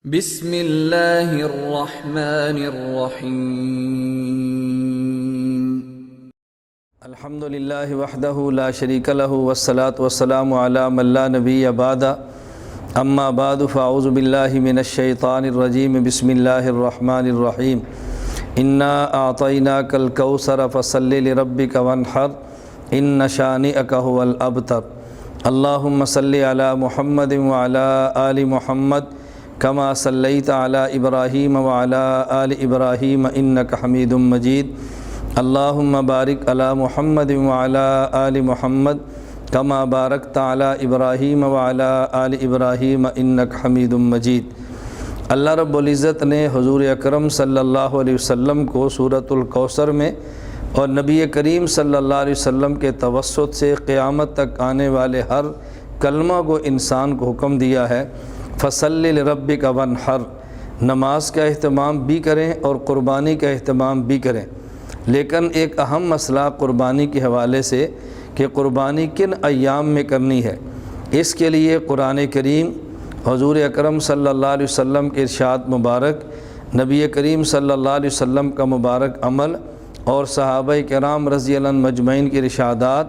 بسم اللہ الرحمن الرحیم۔ الحمد للہ وحدہ لا شریک لہ والصلاة والسلام علی من لا نبی بعد، اما بعد فاعوذ باللہ من الشیطان الرجیم۔ بسم اللہ الرحمن الرحیم۔ انا اعطیناک الکوثر فصل لربک وانحر ان شانئک هو الابتر۔ اللہم صلی علی محمد وعلی آل محمد کما صلیت علی ابراہیم وعلی آل ابراہیم انک حمید مجید۔ اللہم بارک علی محمد وعلی آل محمد کما بارکت علی ابراہیم وعلی آل ابراہیم انک حمید مجید۔ اللہ رب العزت نے حضور اکرم صلی اللہ علیہ وسلم کو سورۃ الکوثر میں اور نبی کریم صلی اللہ علیہ وسلم کے توسط سے قیامت تک آنے والے ہر کلمہ کو انسان کو حکم دیا ہے، فصل لربک وانحر، نماز کا اہتمام بھی کریں اور قربانی کا اہتمام بھی کریں۔ لیکن ایک اہم مسئلہ قربانی کے حوالے سے کہ قربانی کن ایام میں کرنی ہے، اس کے لیے قرآن کریم، حضور اکرم صلی اللہ علیہ وسلم کے ارشاد مبارک، نبی کریم صلی اللہ علیہ وسلم کا مبارک عمل اور صحابہ کرام رضی اللہ عنہم مجمعین کی ارشادات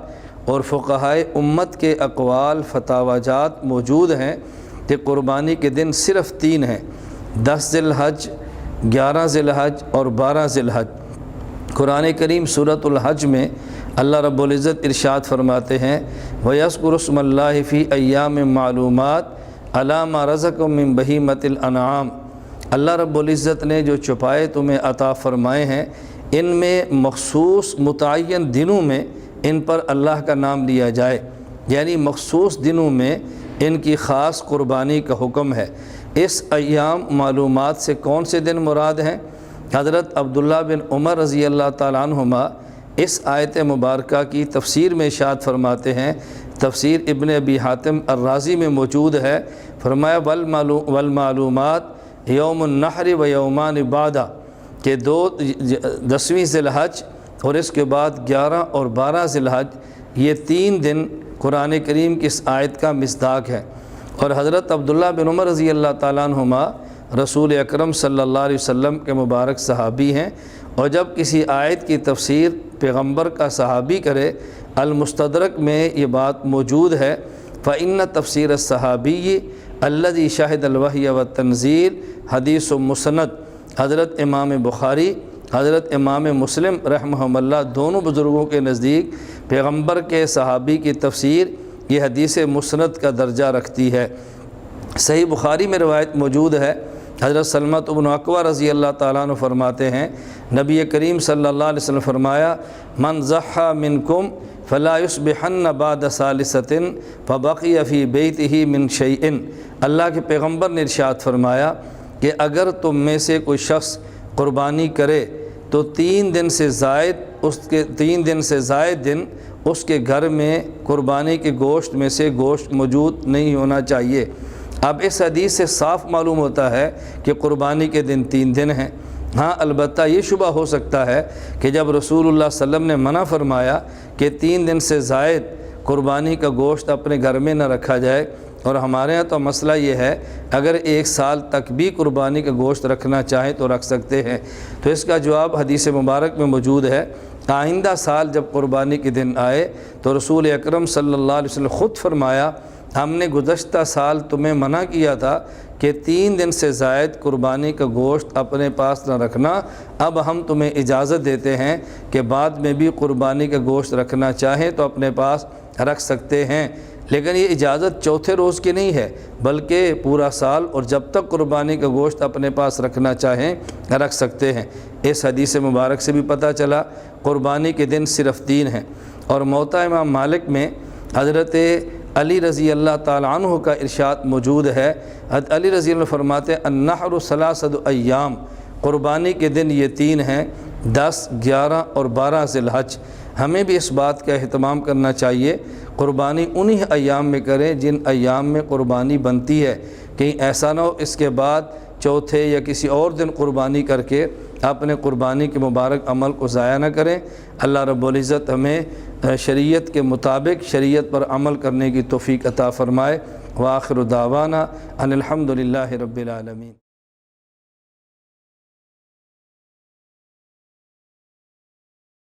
اور فقہائے امت کے اقوال فتاویٰ موجود ہیں کہ قربانی کے دن صرف 3 ہیں: 10 ذی الحج، 11 ذی الحج اور 12 ذی الحج۔ قرآن کریم سورۃ الحج میں اللہ رب العزت ارشاد فرماتے ہیں، وَيَذْكُرُ اسْمَ اللَّهِ فِي أَيَّامٍ مَّعْلُومَاتٍ عَلَىٰ مَا رَزَقَهُم مِّن بَهِیمَةِ الْأَنْعَامِ۔ اللہ رب العزت نے جو چھپائے تمہیں عطا فرمائے ہیں، ان میں مخصوص متعین دنوں میں ان پر اللہ کا نام لیا جائے، یعنی مخصوص دنوں میں ان کی خاص قربانی کا حکم ہے۔ اس ایام معلومات سے کون سے دن مراد ہیں؟ حضرت عبداللہ بن عمر رضی اللہ تعالیٰ عنہما اس آیت مبارکہ کی تفسیر میں ارشاد فرماتے ہیں، تفسیر ابن ابی حاتم الرازی میں موجود ہے، فرمایا والمعلومات یوم النحر و یومان بعدہ، کہ 10ویں ذی الحج اور اس کے بعد 11 اور 12 ذی الحج، یہ 3 دن قرآن کریم کی اس آیت کا مصداق ہے۔ اور حضرت عبداللہ بن عمر رضی اللہ تعالیٰ عنہما رسول اکرم صلی اللہ علیہ وسلم کے مبارک صحابی ہیں، اور جب کسی آیت کی تفسیر پیغمبر کا صحابی کرے، المستدرک میں یہ بات موجود ہے، فإن تفسیر الصحابی الذی شاہد الوحی والتنزیل حدیث مسند۔ حضرت امام بخاری، حضرت امام مسلم رحمہم اللہ، دونوں بزرگوں کے نزدیک پیغمبر کے صحابی کی تفسیر یہ حدیث مسند کا درجہ رکھتی ہے۔ صحیح بخاری میں روایت موجود ہے، حضرت سلمۃ بن اکوع رضی اللہ تعالیٰ عنہ فرماتے ہیں، نبی کریم صلی اللہ علیہ وسلم فرمایا، من ضحى منکم فلا یصبحن بعد ثالثۃ فبقی فی بیتہ من شیء۔ اللہ کے پیغمبر نے ارشاد فرمایا کہ اگر تم میں سے کوئی شخص قربانی کرے تو 3 دن سے زائد دن اس کے گھر میں قربانی کے گوشت میں سے گوشت موجود نہیں ہونا چاہیے۔ اب اس حدیث سے صاف معلوم ہوتا ہے کہ قربانی کے دن 3 دن ہیں۔ ہاں، البتہ یہ شبہ ہو سکتا ہے کہ جب رسول اللہ صلی اللہ علیہ وسلم نے منع فرمایا کہ 3 دن سے زائد قربانی کا گوشت اپنے گھر میں نہ رکھا جائے، اور ہمارے ہاں تو مسئلہ یہ ہے اگر 1 سال تک بھی قربانی کا گوشت رکھنا چاہیں تو رکھ سکتے ہیں، تو اس کا جواب حدیث مبارک میں موجود ہے۔ آئندہ سال جب قربانی کے دن آئے تو رسول اکرم صلی اللہ علیہ وسلم خود فرمایا، ہم نے گزشتہ سال تمہیں منع کیا تھا کہ 3 دن سے زائد قربانی کا گوشت اپنے پاس نہ رکھنا، اب ہم تمہیں اجازت دیتے ہیں کہ بعد میں بھی قربانی کا گوشت رکھنا چاہیں تو اپنے پاس رکھ سکتے ہیں۔ لیکن یہ اجازت چوتھے روز کی نہیں ہے، بلکہ پورا سال، اور جب تک قربانی کا گوشت اپنے پاس رکھنا چاہیں رکھ سکتے ہیں۔ اس حدیث مبارک سے بھی پتہ چلا قربانی کے دن صرف 3 ہیں۔ اور موطا امام مالک میں حضرت علی رضی اللہ تعالیٰ عنہ کا ارشاد موجود ہے، حضرت علی رضی اللہ عنہ فرماتے ہیں، النحر 3 ایام، قربانی کے دن یہ 3 ہیں، 10، 11 اور 12 ذی الحج۔ ہمیں بھی اس بات کا اہتمام کرنا چاہیے، قربانی انہی ایام میں کریں جن ایام میں قربانی بنتی ہے، کہیں ایسا نہ ہو اس کے بعد چوتھے یا کسی اور دن قربانی کر کے اپنے قربانی کے مبارک عمل کو ضائع نہ کریں۔ اللہ رب العزت ہمیں شریعت کے مطابق شریعت پر عمل کرنے کی توفیق عطا فرمائے۔ وآخر دعوانا ان الحمد للہ رب العالمین۔